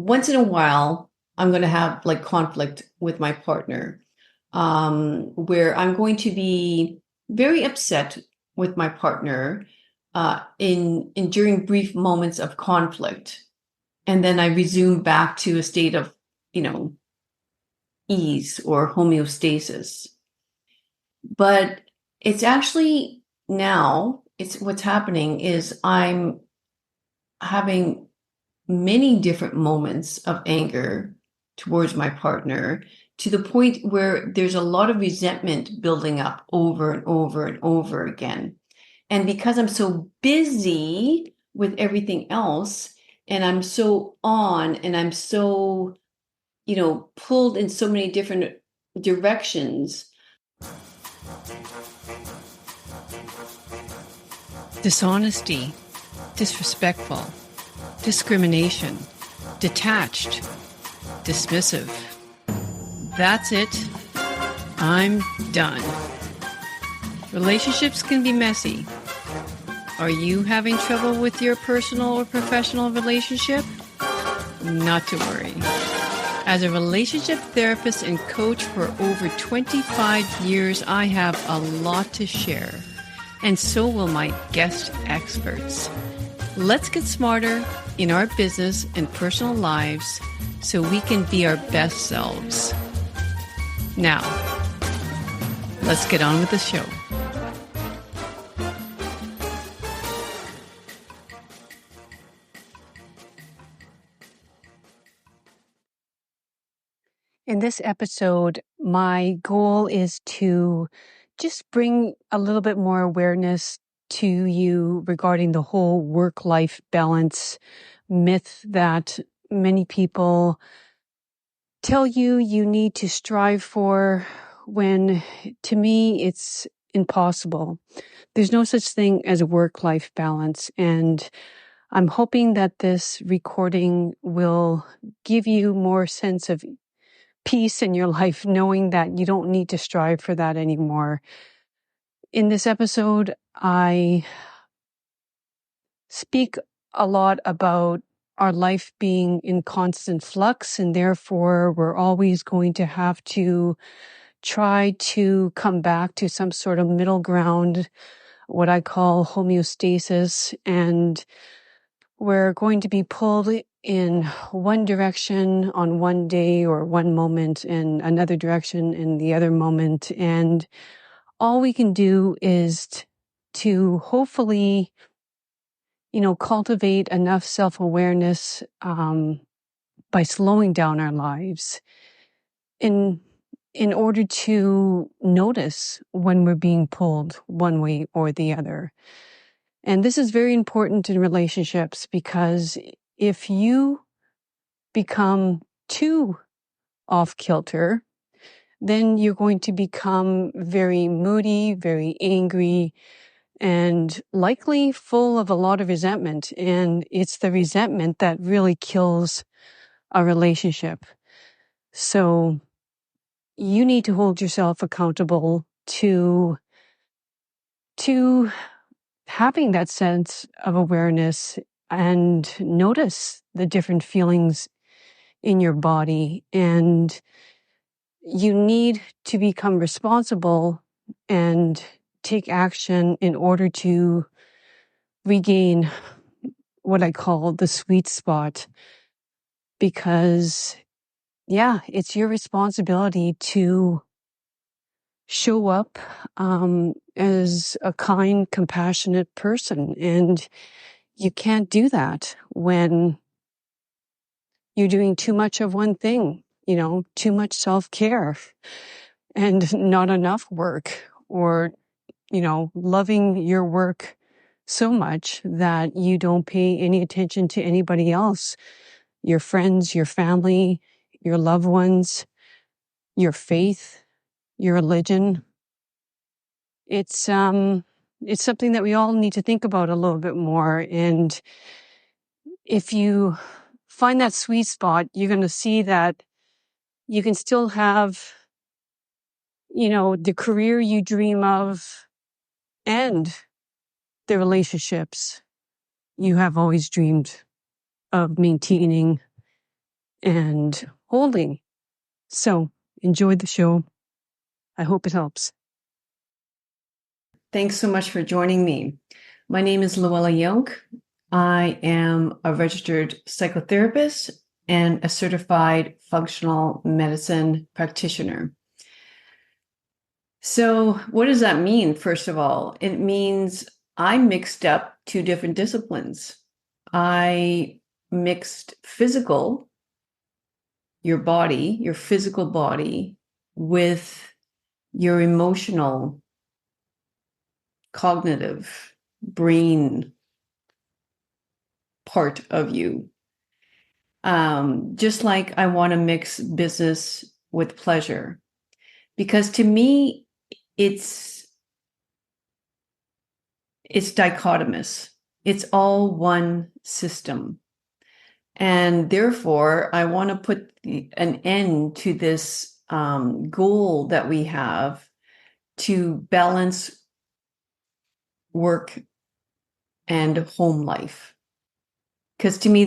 once in a while, I'm going to have like conflict with my partner, where I'm going to be very upset with my partner in during brief moments of conflict, and then I resume back to a state of, you know, ease or homeostasis. But it's actually now, it's what's happening is I'm having many different moments of anger towards my partner to the point where there's a lot of resentment building up over and over and over again. And because I'm so busy with everything else, and I'm so on, and I'm so, pulled in so many different directions. Dishonesty, disrespectful, discrimination, detached, dismissive. That's it. I'm done. Relationships can be messy. Are you having trouble with your personal or professional relationship? Not to worry. As a relationship therapist and coach for over 25 years, I have a lot to share. And so will my guest experts. Let's get smarter in our business and personal lives so we can be our best selves. Now, let's get on with the show. In this episode, my goal is to just bring a little bit more awareness to you regarding the whole work-life balance myth that many people tell you you need to strive for, when to me it's impossible. There's no such thing as a work-life balance, and I'm hoping that this recording will give you more sense of peace in your life, knowing that you don't need to strive for that anymore. In this episode, I speak a lot about our life being in constant flux, and therefore we're always going to have to try to come back to some sort of middle ground, what I call homeostasis, and we're going to be pulled in one direction on one day or one moment, and another direction in the other moment. And all we can do is to hopefully, cultivate enough self-awareness by slowing down our lives in order to notice when we're being pulled one way or the other. And this is very important in relationships, because if you become too off kilter, then you're going to become very moody, very angry, and likely full of a lot of resentment. And it's the resentment that really kills a relationship. So you need to hold yourself accountable to having that sense of awareness and notice the different feelings in your body. And you need to become responsible and take action in order to regain what I call the sweet spot. Because, it's your responsibility to show up as a kind, compassionate person. And you can't do that when you're doing too much of one thing, too much self-care and not enough work, or, loving your work so much that you don't pay any attention to anybody else, your friends, your family, your loved ones, your faith, your religion. It's something that we all need to think about a little bit more. And if you find that sweet spot, you're going to see that you can still have, the career you dream of and the relationships you have always dreamed of maintaining and holding. So enjoy the show. I hope it helps. Thanks so much for joining me. My name is Luella Yoke. I am a registered psychotherapist and a certified functional medicine practitioner. So, what does that mean, first of all? It means I mixed up two different disciplines. I mixed your physical body, with your emotional, cognitive, brain part of you. Just like I want to mix business with pleasure, because to me, it's dichotomous. It's all one system. And therefore, I want to put an end to this goal that we have to balance work and home life. Because to me,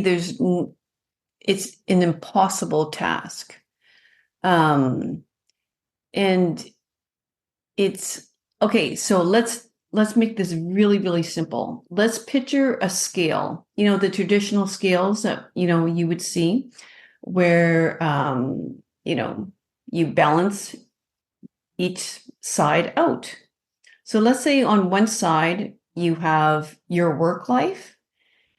it's an impossible task. And it's okay. So let's make this really, really simple. Let's picture a scale, the traditional scales that, you would see where, you balance each side out. So let's say on one side, you have your work life,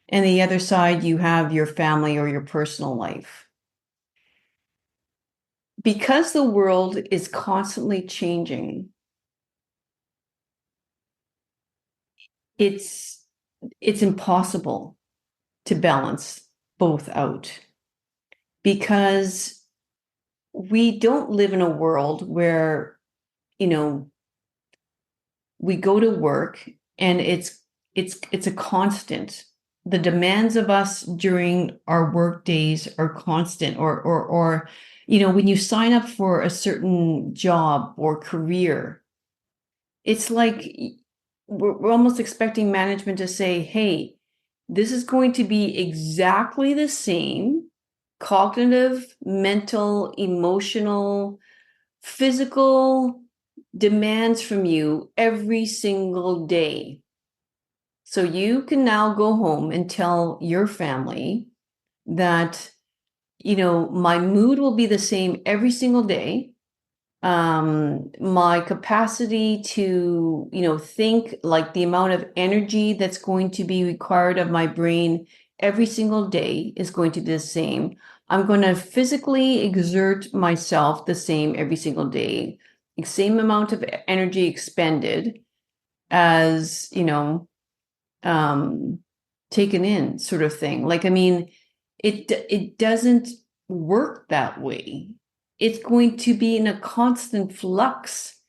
and the other side, you have your family or your personal life. Because the world is constantly changing, it's impossible to balance both out, because we don't live in a world where, we go to work and it's a constant. The demands of us during our work days are constant, or when you sign up for a certain job or career, it's like we're almost expecting management to say, hey, this is going to be exactly the same cognitive, mental, emotional, physical demands from you every single day. So you can now go home and tell your family that, my mood will be the same every single day. My capacity to, think, like the amount of energy that's going to be required of my brain every single day is going to be the same. I'm going to physically exert myself the same every single day, the same amount of energy expended as, taken in, sort of thing. Like, I mean, it doesn't work that way. It's going to be in a constant flux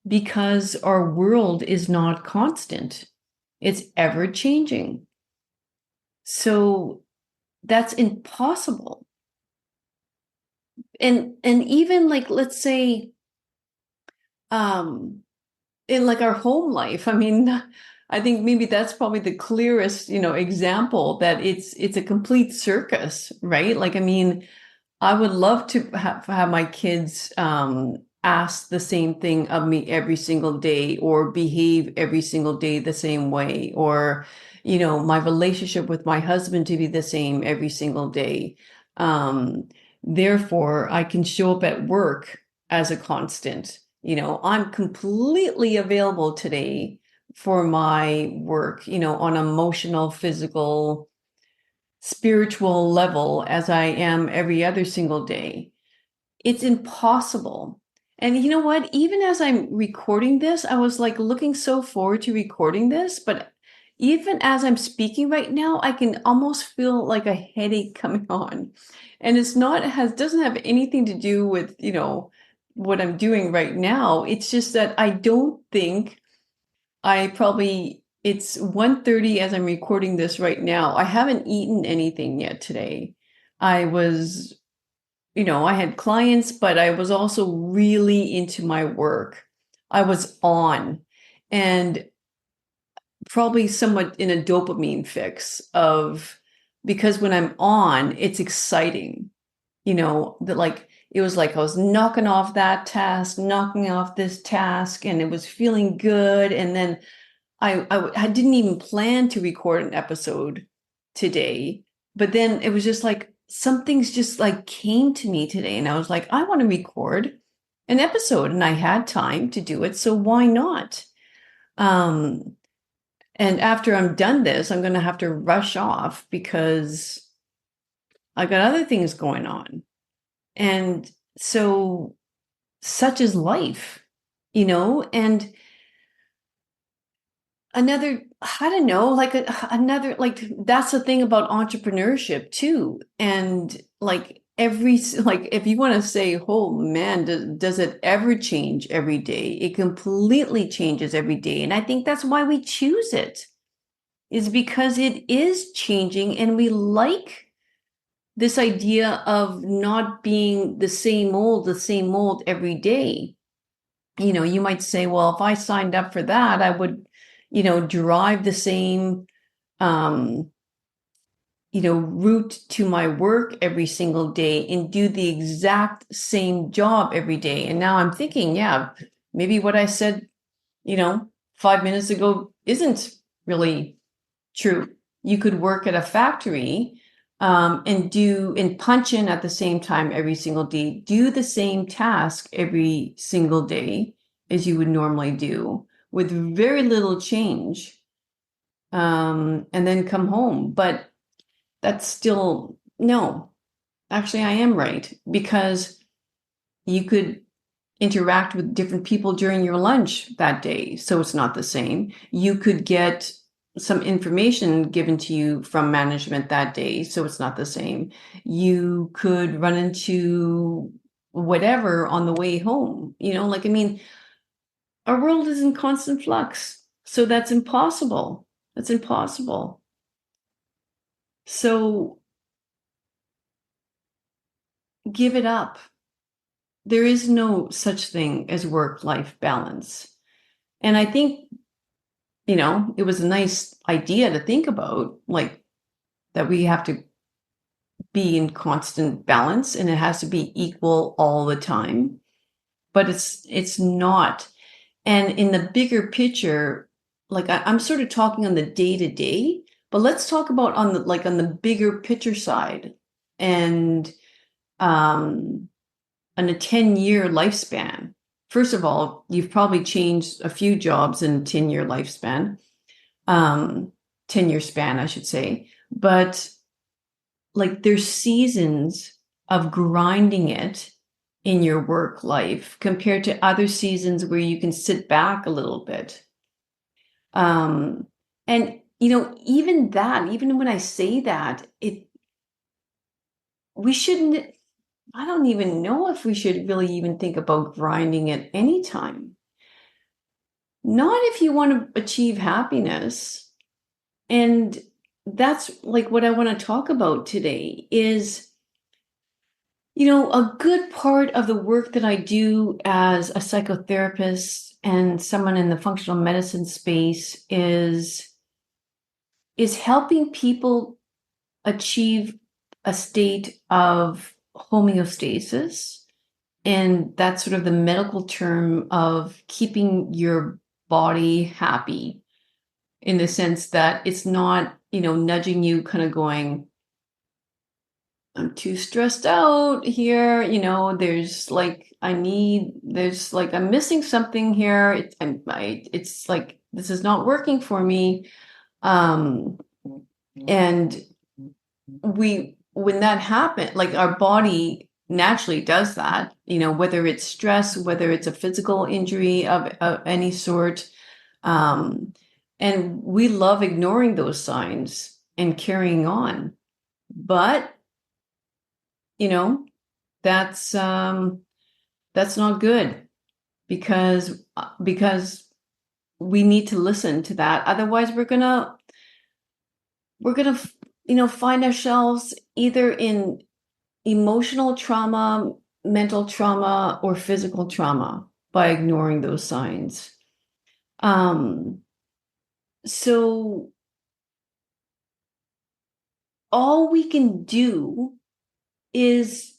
because our world is not constant. It's ever changing. So that's impossible. And even, like, let's say, in like our home life, I mean, I think maybe that's probably the clearest, example that it's a complete circus, right? Like, I mean, I would love to have my kids ask the same thing of me every single day, or behave every single day the same way, or, my relationship with my husband to be the same every single day. Um, Therefore, I can show up at work as a constant. I'm completely available today for my work, on emotional, physical, spiritual level as I am every other single day. It's impossible. And you know what? Even as I'm recording this, I was like looking so forward to recording this, but even as I'm speaking right now, I can almost feel like a headache coming on. And doesn't have anything to do with, what I'm doing right now. It's just that I don't think it's 1:30 as I'm recording this right now. I haven't eaten anything yet today. I was, I had clients, but I was also really into my work. I was on, and probably somewhat in a dopamine fix because when I'm on, it's exciting. that like it was like I was knocking off that task, knocking off this task, and it was feeling good. And then I didn't even plan to record an episode today, but then it was just like some things just like came to me today, and I was like, I want to record an episode, and I had time to do it, so why not? Um, and after I'm done this, I'm going to have to rush off because I got other things going on. And so such is life, and another, I don't know, like another, like that's the thing about entrepreneurship too. And like like if you want to say, oh man, does it ever change every day? It completely changes every day. And I think that's why we choose it, is because it is changing, and we like this idea of not being the same old every day. You might say, well, if I signed up for that, I would, drive the same, um, route to my work every single day and do the exact same job every day. And now I'm thinking, yeah, maybe what I said, you know, 5 minutes ago isn't really true. You could work at a factory, and punch in at the same time every single day, do the same task every single day as you would normally do with very little change, and then come home. But that's still no. Actually, I am right, because you could interact with different people during your lunch that day, so it's not the same. You could get some information given to you from management that day, so it's not the same. You could run into whatever on the way home, like, I mean, our world is in constant flux, so that's impossible. That's impossible. So give it up. There is no such thing as work-life balance. And I think, it was a nice idea to think about, like that we have to be in constant balance and it has to be equal all the time. But it's not. And in the bigger picture, like I'm sort of talking on the day to day, but let's talk about on the bigger picture side, and on a 10-year lifespan. First of all, you've probably changed a few jobs in a 10-year lifespan, um, 10-year span, I should say. But like there's seasons of grinding it in your work life compared to other seasons where you can sit back a little bit. Um, and even that, even when I say that, we shouldn't, I don't even know if we should really even think about grinding at any time. Not if you want to achieve happiness. And that's like what I want to talk about today is, a good part of the work that I do as a psychotherapist and someone in the functional medicine space is helping people achieve a state of homeostasis. And that's sort of the medical term of keeping your body happy, in the sense that it's not, nudging you, kind of going, I'm too stressed out here. There's like, I'm missing something here. It's like, this is not working for me. Um, and when that happens, like our body naturally does that, whether it's stress, whether it's a physical injury of any sort. Um, and we love ignoring those signs and carrying on. But, you know, that's that's not good, because we need to listen to that. Otherwise, we're gonna find ourselves either in emotional trauma, mental trauma, or physical trauma by ignoring those signs. Um, so all we can do is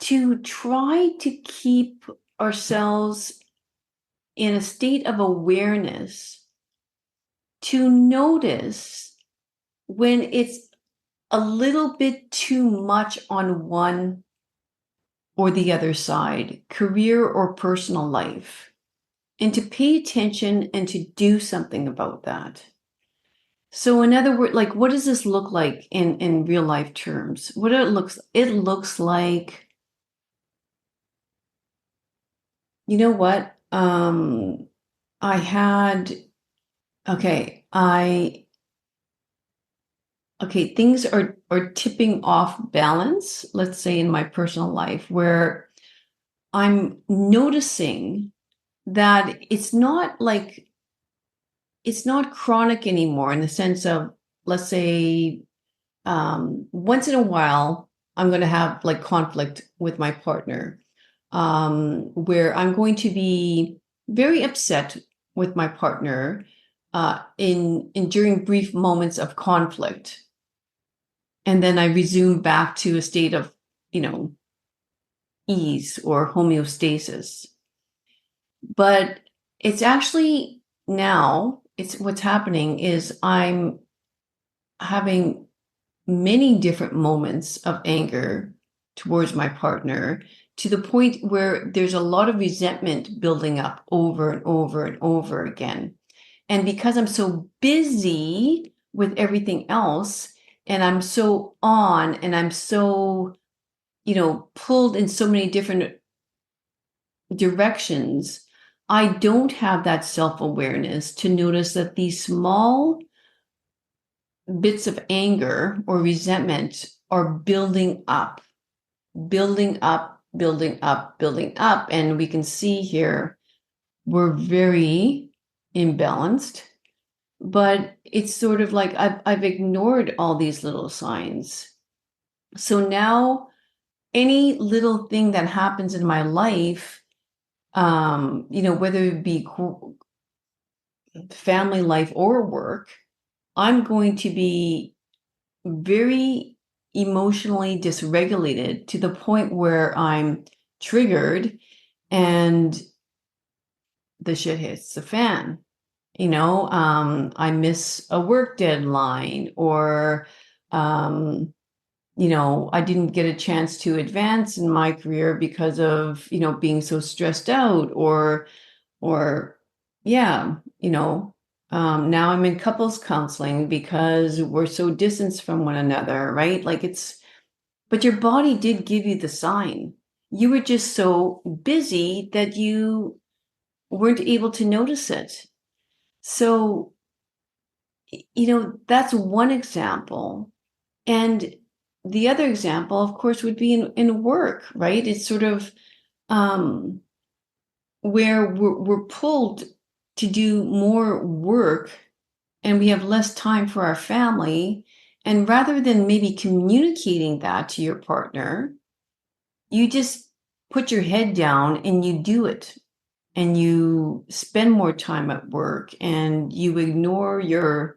to try to keep ourselves in a state of awareness, to notice when it's a little bit too much on one or the other side, career or personal life, and to pay attention and to do something about that. So in other words, like, what does this look like in real life terms? What it looks like, you know what? I had okay, I okay, things are tipping off balance, let's say in my personal life, where I'm noticing that it's not chronic anymore in the sense of, let's say, once in a while, I'm going to have like conflict with my partner, where I'm going to be very upset with my partner in during brief moments of conflict, and then I resume back to a state of, you know, ease or homeostasis. But it's actually now, it's what's happening is I'm having many different moments of anger towards my partner, to the point where there's a lot of resentment building up over and over and over again. And because I'm so busy with everything else, and I'm so on, and I'm so, pulled in so many different directions, I don't have that self-awareness to notice that these small bits of anger or resentment are building up, building up, building up, building up. And we can see here we're very imbalanced, but it's sort of like I've ignored all these little signs. So now any little thing that happens in my life, whether it be family life or work, I'm going to be very emotionally dysregulated to the point where I'm triggered and the shit hits the fan. I miss a work deadline, or, I didn't get a chance to advance in my career because of, being so stressed out, or yeah, now I'm in couples counseling because we're so distanced from one another, right? But your body did give you the sign. You were just so busy that you weren't able to notice it. So, that's one example. And the other example, of course, would be in work, right? It's sort of um, where we're pulled to do more work and we have less time for our family. And rather than maybe communicating that to your partner, you just put your head down and you do it. And you spend more time at work and you ignore your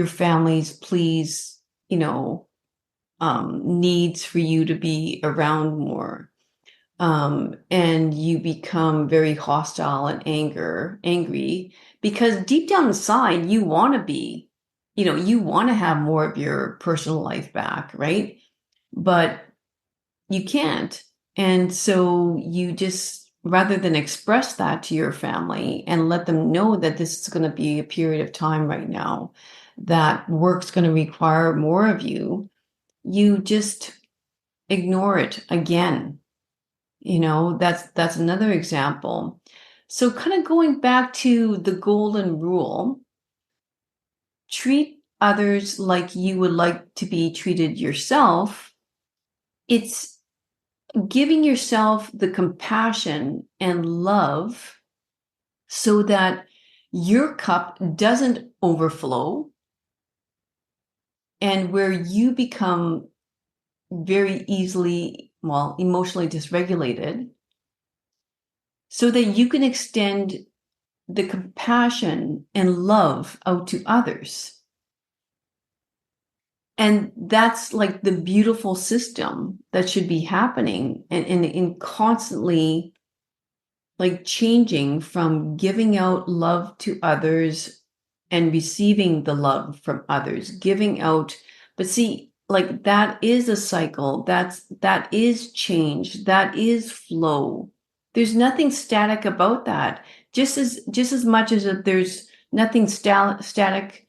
family's pleas, needs for you to be around more. And you become very hostile and angry, because deep down inside, you want to be, you want to have more of your personal life back, right? But you can't. And so you just, rather than express that to your family and let them know that this is going to be a period of time right now, that work's going to require more of you, you just ignore it again. That's another example. So kind of going back to the golden rule, treat others like you would like to be treated yourself. It's giving yourself the compassion and love so that your cup doesn't overflow, and where you become very easily, well, emotionally dysregulated, so that you can extend the compassion and love out to others. And that's like the beautiful system that should be happening and constantly like changing from giving out love to others and receiving the love from others, giving out. But see, like that is a cycle. That is change. That is flow. There's nothing static about that. Just as much as that there's nothing static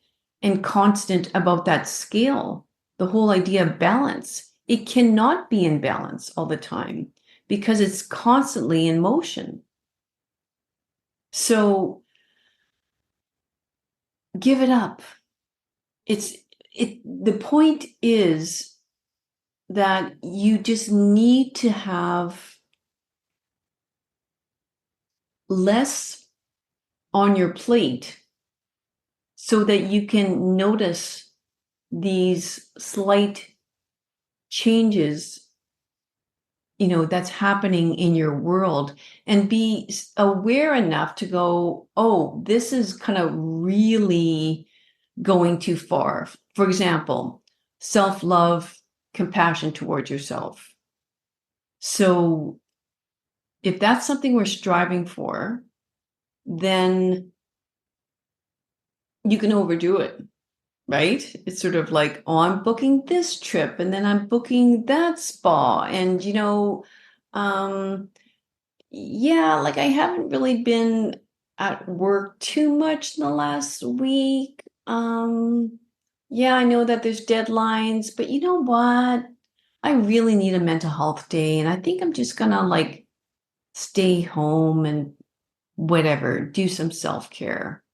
and constant about that scale. The whole idea of balance. It cannot be in balance all the time because it's constantly in motion. So give it up. The point is that you just need to have less on your plate so that you can notice these slight changes, that's happening in your world, and be aware enough to go, oh, this is kind of really going too far. For example, self-love, compassion towards yourself. So if that's something we're striving for, then you can overdo it, right? It's sort of like, oh, I'm booking this trip and then I'm booking that spa. And, um, yeah, like I haven't really been at work too much in the last week. Yeah, I know that there's deadlines, but you know what? I really need a mental health day, and I think I'm just gonna like stay home and whatever, do some self-care.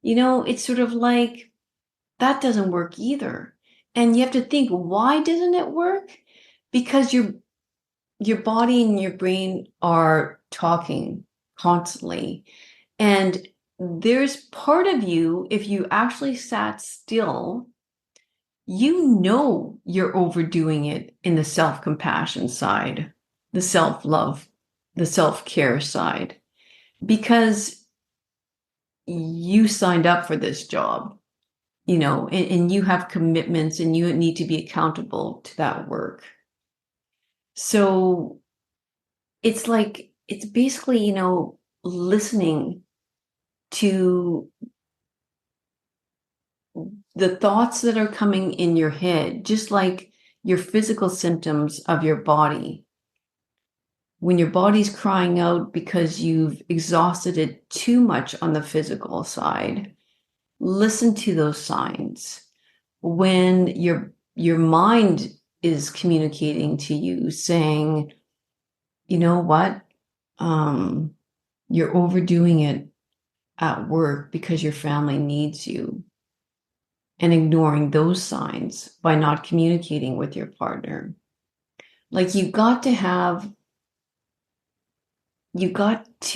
It's sort of like that doesn't work either. And you have to think, why doesn't it work? Because your body and your brain are talking constantly. And there's part of you, if you actually sat still, you're overdoing it in the self-compassion side, the self-love, the self-care side, because you signed up for this job, and you have commitments and you need to be accountable to that work. So it's basically, listening to the thoughts that are coming in your head, just like your physical symptoms of your body. When your body's crying out because you've exhausted it too much on the physical side, listen to those signs. When your mind is communicating to you saying, you know what? You're overdoing it at work because your family needs you, and ignoring those signs by not communicating with your partner. Like you got to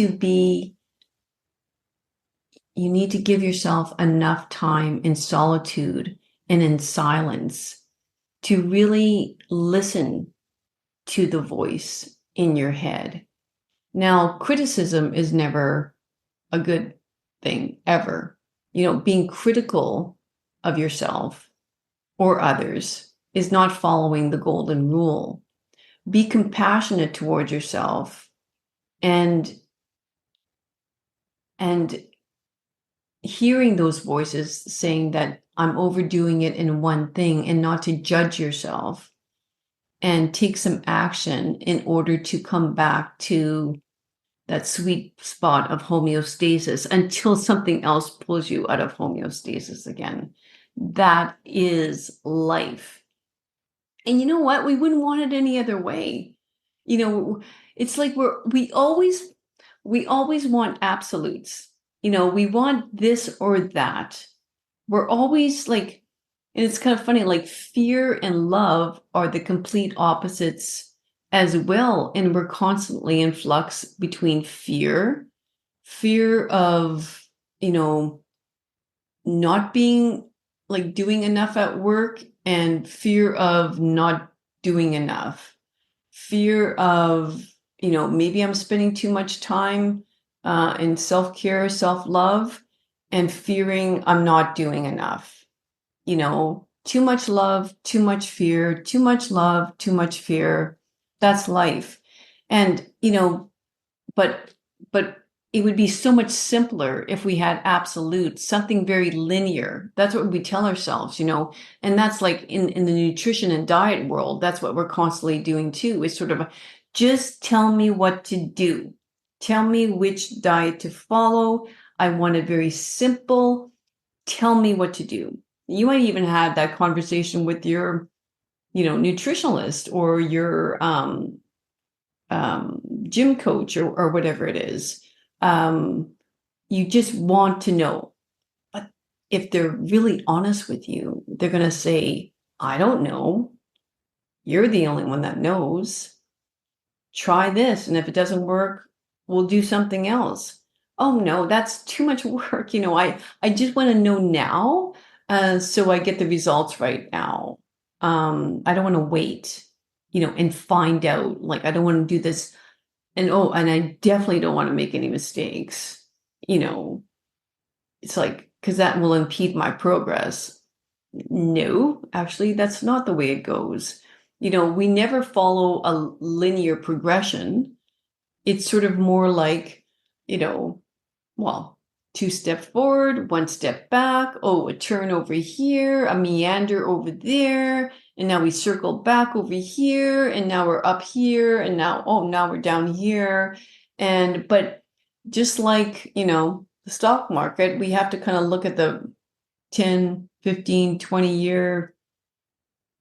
be, you need to give yourself enough time in solitude and in silence to really listen to the voice in your head. Now, criticism is never a good thing, ever. Being critical of yourself or others is not following the golden rule. Be compassionate towards yourself and and hearing those voices saying that I'm overdoing it in one thing, and not to judge yourself and take some action in order to come back to that sweet spot of homeostasis until something else pulls you out of homeostasis again. That is life. And you know what? We wouldn't want it any other way. You know, it's like we always want absolutes. We want this or that. We're always like, and it's kind of funny, like fear and love are the complete opposites as well. And we're constantly in flux between fear of, not being like doing enough at work, and fear of not doing enough, fear of, maybe I'm spending too much time in self-care, self-love, and fearing I'm not doing enough, you know Too much love, too much fear, too much love, too much fear. That's life. And, but but it would be so much simpler if we had absolutes, something very linear. That's what we tell ourselves, and that's like in the nutrition and diet world, that's what we're constantly doing too, is sort of just tell me what to do. Tell me which diet to follow. I want it very simple. Tell me what to do. You might even have that conversation with your, nutritionalist or your gym coach or whatever it is. You just want to know. But if they're really honest with you, they're going to say, I don't know. You're the only one that knows. Try this. And if it doesn't work, we'll do something else. Oh no, that's too much work. I just want to know now. So I get the results right now. I don't want to wait, and find out. Like, I don't want to do this. And I definitely don't want to make any mistakes. It's like, because that will impede my progress. No, actually, that's not the way it goes. We never follow a linear progression. It's sort of more like, you know, well, 2 steps forward, 1 step back. Oh, a turn over here, a meander over there. And now we circle back over here. And now we're up here. And now we're down here. But just like, the stock market, we have to kind of look at the 10, 15, 20-year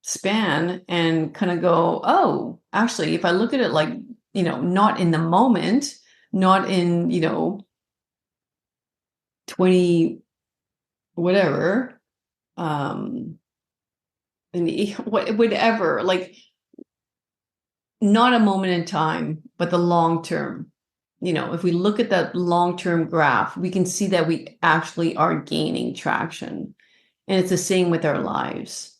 span and kind of go, oh, actually, if I look at it like, not in the moment, not in, 20, whatever, and whatever, like not a moment in time, but the long term. If we look at that long-term graph, we can see that we actually are gaining traction. And it's the same with our lives.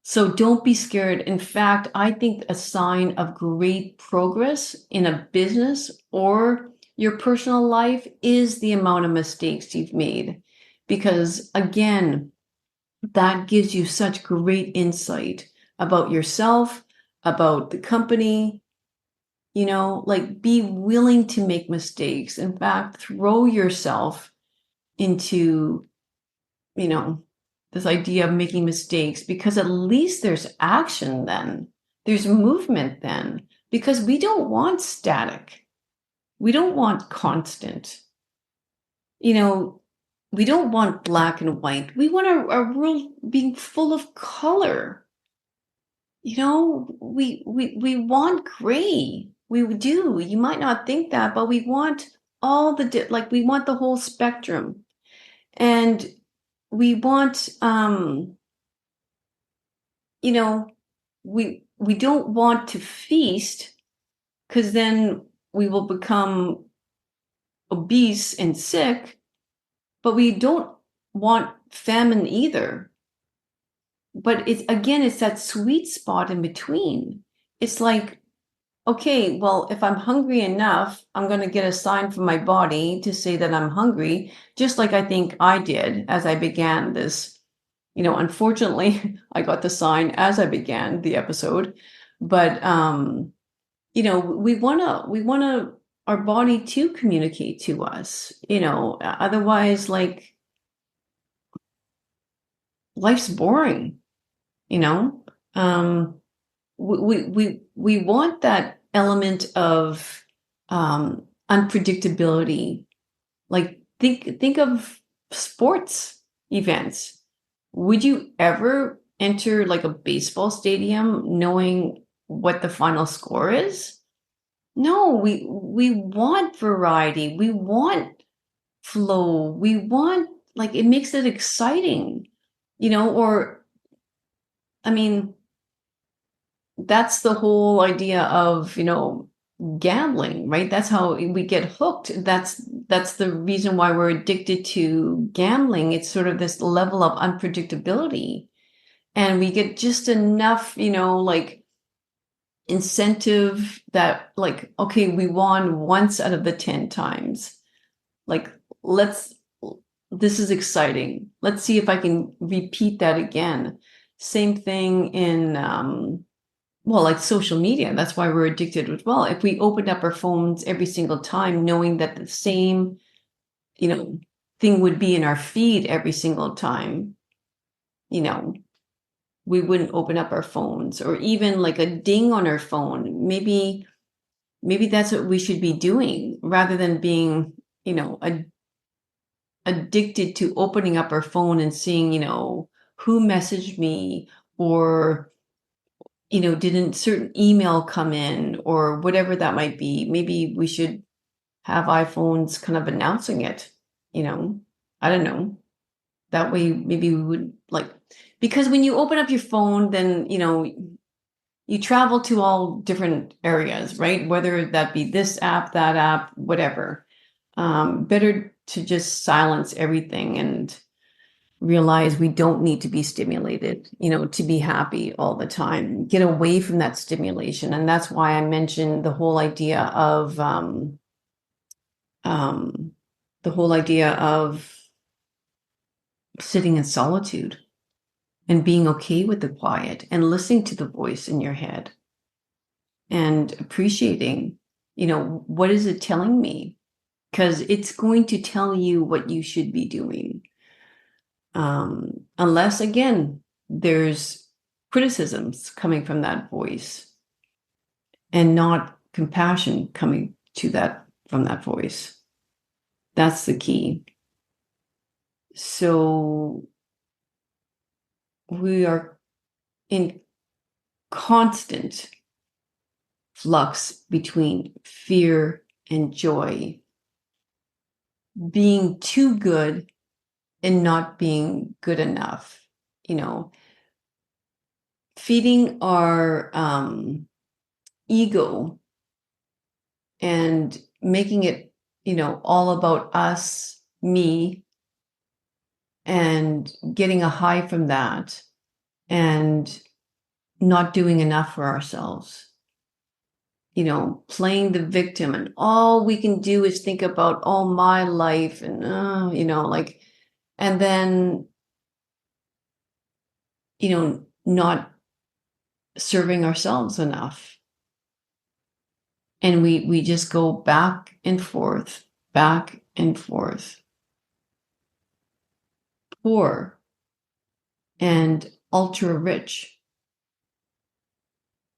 So don't be scared. In fact, I think a sign of great progress in a business or your personal life is the amount of mistakes you've made. Because again, that gives you such great insight about yourself, about the company. Like, be willing to make mistakes. In fact, throw yourself into, you know, this idea of making mistakes, because at least there's action then. There's movement then, because we don't want static. We don't want constant. We don't want black and white. We want our world being full of color. We want gray. We do. You might not think that, but we want all like we want the whole spectrum. And we want we don't want to feast, because then we will become obese and sick, but we don't want famine either. But it's that sweet spot in between. It's like, okay, well, if I'm hungry enough, I'm going to get a sign from my body to say that I'm hungry, just like I think I did as I began this. Unfortunately, I got the sign as I began the episode, but we want to our body to communicate to us. Otherwise, like, life's boring. You know, we want that element of unpredictability. Like, think of sports events. Would you ever enter like a baseball stadium knowing what the final score is? No, we want variety. We want flow. We want, like, it makes it exciting, or I mean, that's the whole idea of, gambling, right? That's how we get hooked. That's the reason why we're addicted to gambling. It's sort of this level of unpredictability. And we get just enough, like, incentive that, like, okay, we won once out of the 10 times. Like, let's this is exciting. Let's see if I can repeat that again. Same thing in, well, like social media. That's why we're addicted as well. If we opened up our phones every single time, knowing that the same, thing would be in our feed every single time, you know, we wouldn't open up our phones, or even like a ding on our phone. Maybe that's what we should be doing rather than being, addicted to opening up our phone and seeing, who messaged me, or, didn't certain email come in, or whatever that might be. Maybe we should have iPhones kind of announcing it, you know, I don't know. That way, maybe we would because when you open up your phone, then, you travel to all different areas, right? Whether that be this app, that app, whatever. Better to just silence everything and realize we don't need to be stimulated, to be happy all the time. Get away from that stimulation. And that's why I mentioned um, the whole idea of sitting in solitude and being okay with the quiet and listening to the voice in your head and appreciating, what is it telling me? Because it's going to tell you what you should be doing. Unless, again, there's criticisms coming from that voice and not compassion coming to that from that voice. That's the key. So we are in constant flux between fear and joy, being too good and not being good enough, feeding our ego and making it, all about us, me, and getting a high from that, and not doing enough for ourselves. Playing the victim, and all we can do is think about, oh, my life, and and then, not serving ourselves enough. And we just go back and forth, back and forth. Poor and ultra rich.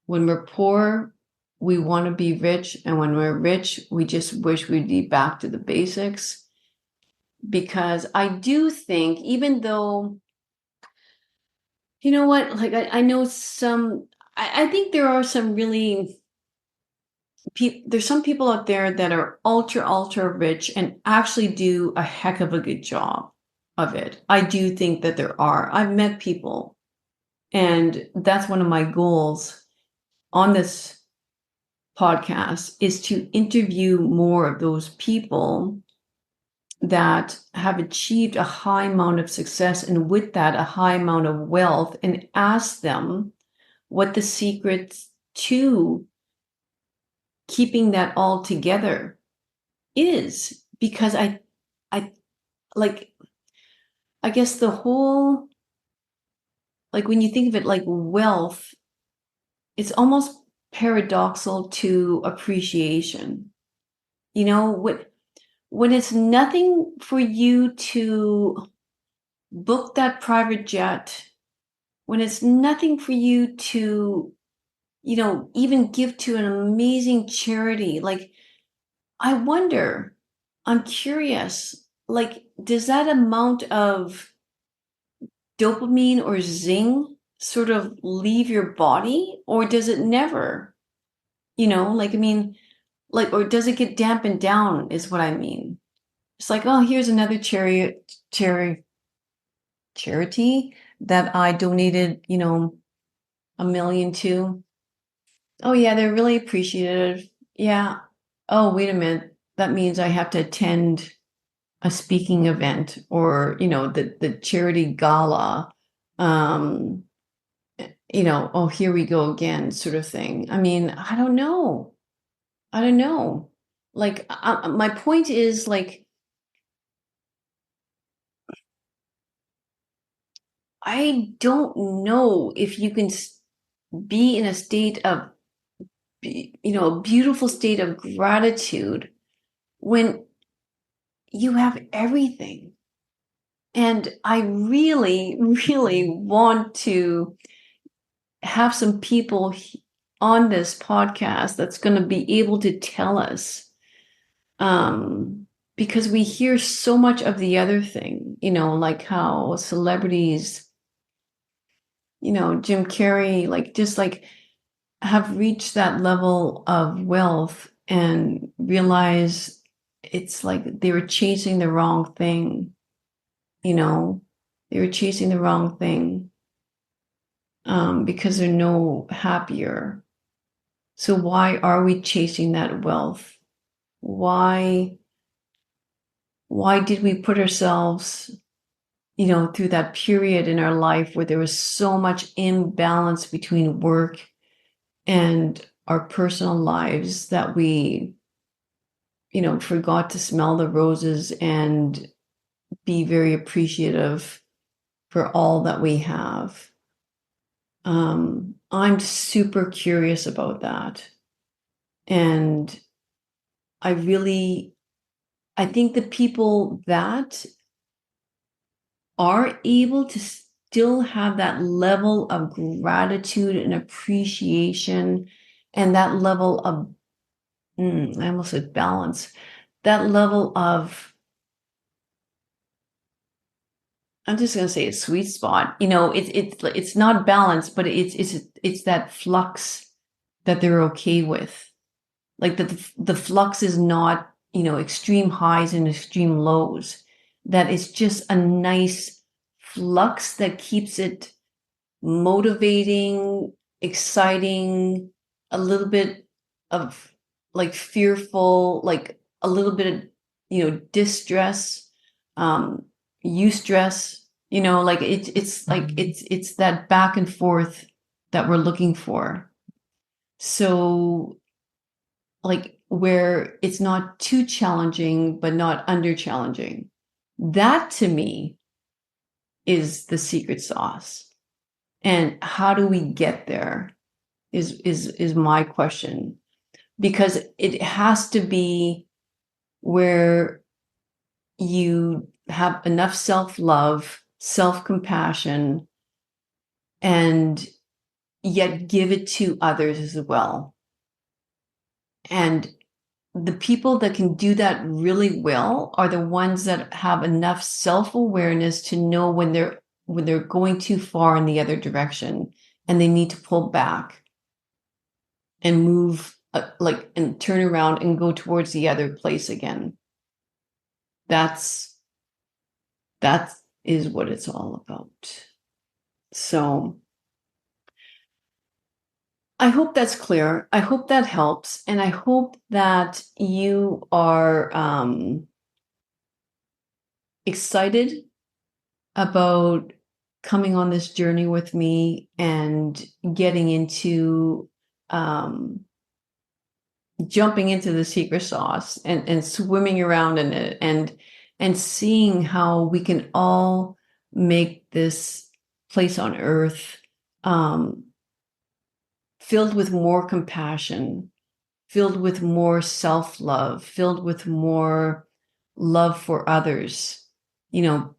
When we're poor, we want to be rich. And when we're rich, we just wish we'd be back to the basics. Because I do think, even though, you know what, like I know I think there are some really, there's some people out there that are ultra rich and actually do a heck of a good job of it. I do think that there are. I've met people, and that's one of my goals on this podcast, is to interview more of those people that have achieved a high amount of success, and with that, a high amount of wealth, and ask them what the secrets to keeping that all together is. Because I like, I guess the whole, like, when you think of it like wealth, it's almost paradoxical to appreciation. When it's nothing for you to book that private jet, when it's nothing for you to, even give to an amazing charity, like, I wonder, I'm curious, like, does that amount of dopamine or zing sort of leave your body, or does it never? I mean, like, or does it get dampened down, is what I mean. It's like, oh, here's another charity that I donated, $1 million to. Oh yeah, they're really appreciative. Yeah. Oh, wait a minute. That means I have to attend a speaking event, or, the charity gala. Um, oh, here we go again, sort of thing. I mean, I don't know. I don't know. Like, my point is, like, I don't know if you can be in a state of, a beautiful state of gratitude when you have everything. And I really, really want to have some people on this podcast that's going to be able to tell us, because we hear so much of the other thing, like how celebrities, Jim Carrey, like just like have reached that level of wealth and realize it's like they were chasing the wrong thing, you know, they were chasing the wrong thing, because they're no happier. So why are we chasing that wealth? Why did we put ourselves, through that period in our life where there was so much imbalance between work and our personal lives that we, forgot to smell the roses and be very appreciative for all that we have. I'm super curious about that. And I think the people that are able to still have that level of gratitude and appreciation and that level of, I almost said balance, that level of, I'm just going to say a sweet spot. It's not balance, but it's that flux that they're okay with. Like the flux is not, extreme highs and extreme lows. That it's just a nice flux that keeps it motivating, exciting, a little bit of like fearful, like a little bit of, distress, um, eustress, like it's like it's that back and forth that we're looking for. So like where it's not too challenging, but not under challenging. That to me is the secret sauce. And how do we get there is my question. Because it has to be where you have enough self-love, self-compassion, and yet give it to others as well. And the people that can do that really well are the ones that have enough self-awareness to know when they're going too far in the other direction and they need to pull back and move, and turn around and go towards the other place again. That is what it's all about. So I hope that's clear. I hope that helps. And I hope that you are excited about coming on this journey with me and getting into, jumping into the secret sauce and swimming around in it and seeing how we can all make this place on earth, filled with more compassion, filled with more self-love, filled with more love for others,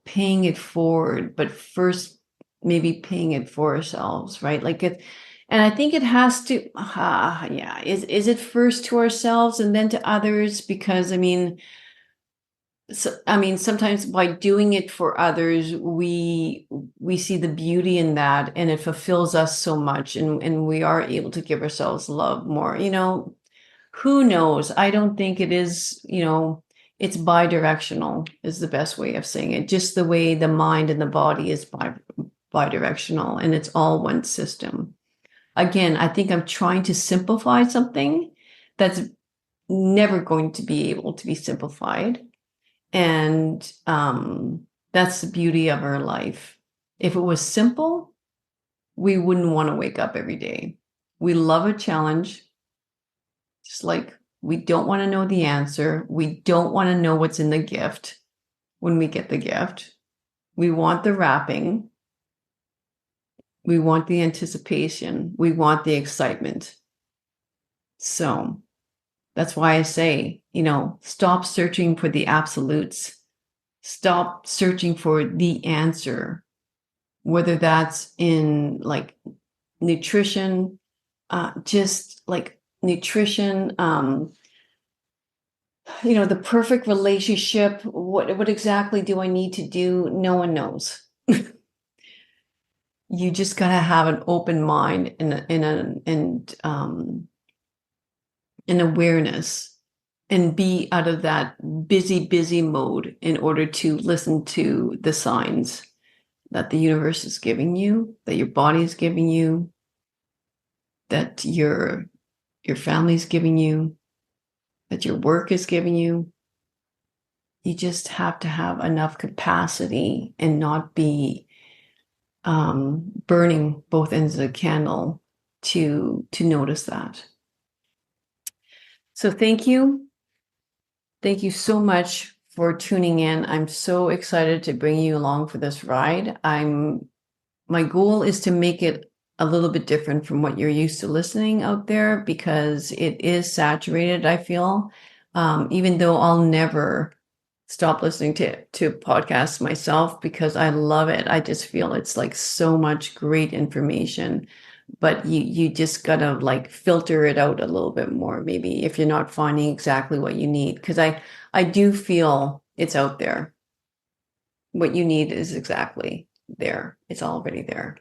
paying it forward, but first maybe paying it for ourselves, right? And I think it has to, yeah, is it first to ourselves and then to others? Because sometimes by doing it for others, we see the beauty in that, and it fulfills us so much, and we are able to give ourselves love more. Who knows? I don't think it is. It's bi-directional is the best way of saying it. Just the way the mind and the body is bi-directional, and it's all one system. Again, I think I'm trying to simplify something that's never going to be able to be simplified. And that's the beauty of our life. If it was simple, we wouldn't want to wake up every day. We love a challenge, just like we don't want to know the answer. We don't want to know what's in the gift when we get the gift. We want the wrapping. We want the anticipation. We want the excitement. So that's why I say, stop searching for the absolutes. Stop searching for the answer, whether that's in like nutrition, just like nutrition, the perfect relationship. What exactly do I need to do? No one knows. You just gotta have an open mind and an awareness, and be out of that busy mode in order to listen to the signs that the universe is giving you, that your body is giving you, that your family is giving you, that your work is giving you. You just have to have enough capacity and not be burning both ends of the candle to notice that. So thank you. Thank you so much for tuning in. I'm so excited to bring you along for this ride. My goal is to make it a little bit different from what you're used to listening out there, because it is saturated, I feel. Even though I'll never stop listening to podcasts myself, because I love it. I just feel it's like so much great information, but you just gotta like filter it out a little bit more, maybe, if you're not finding exactly what you need, because I do feel it's out there. What you need is exactly there. It's already there.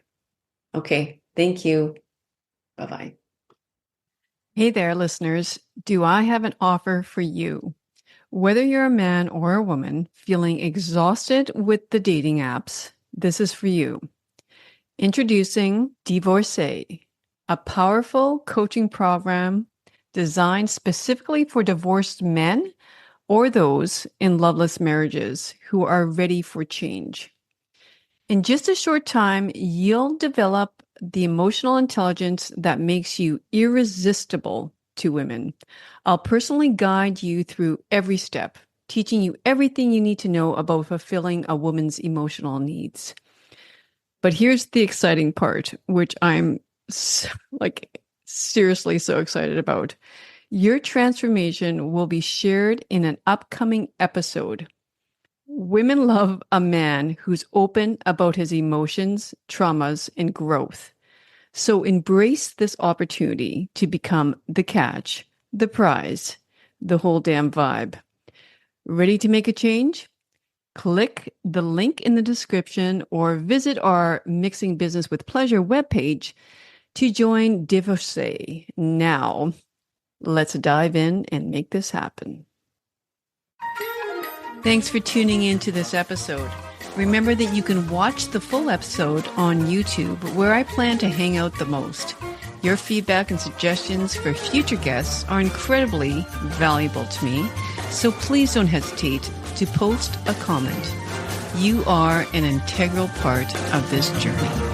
Okay. Thank you. Bye-bye. Hey there, listeners. Do I have an offer for you? Whether you're a man or a woman feeling exhausted with the dating apps, this is for you. Introducing Divorcee, a powerful coaching program designed specifically for divorced men or those in loveless marriages who are ready for change. In just a short time, you'll develop the emotional intelligence that makes you irresistible to women. I'll personally guide you through every step, teaching you everything you need to know about fulfilling a woman's emotional needs. But here's the exciting part, which I'm seriously so excited about. Your transformation will be shared in an upcoming episode. Women love a man who's open about his emotions, traumas, and growth. So embrace this opportunity to become the catch, the prize, the whole damn vibe. Ready to make a change? Click the link in the description or visit our Mixing Business with Pleasure webpage to join Divorcee. Now, let's dive in and make this happen. Thanks for tuning in to this episode. Remember that you can watch the full episode on YouTube, where I plan to hang out the most. Your feedback and suggestions for future guests are incredibly valuable to me, so please don't hesitate to post a comment. You are an integral part of this journey.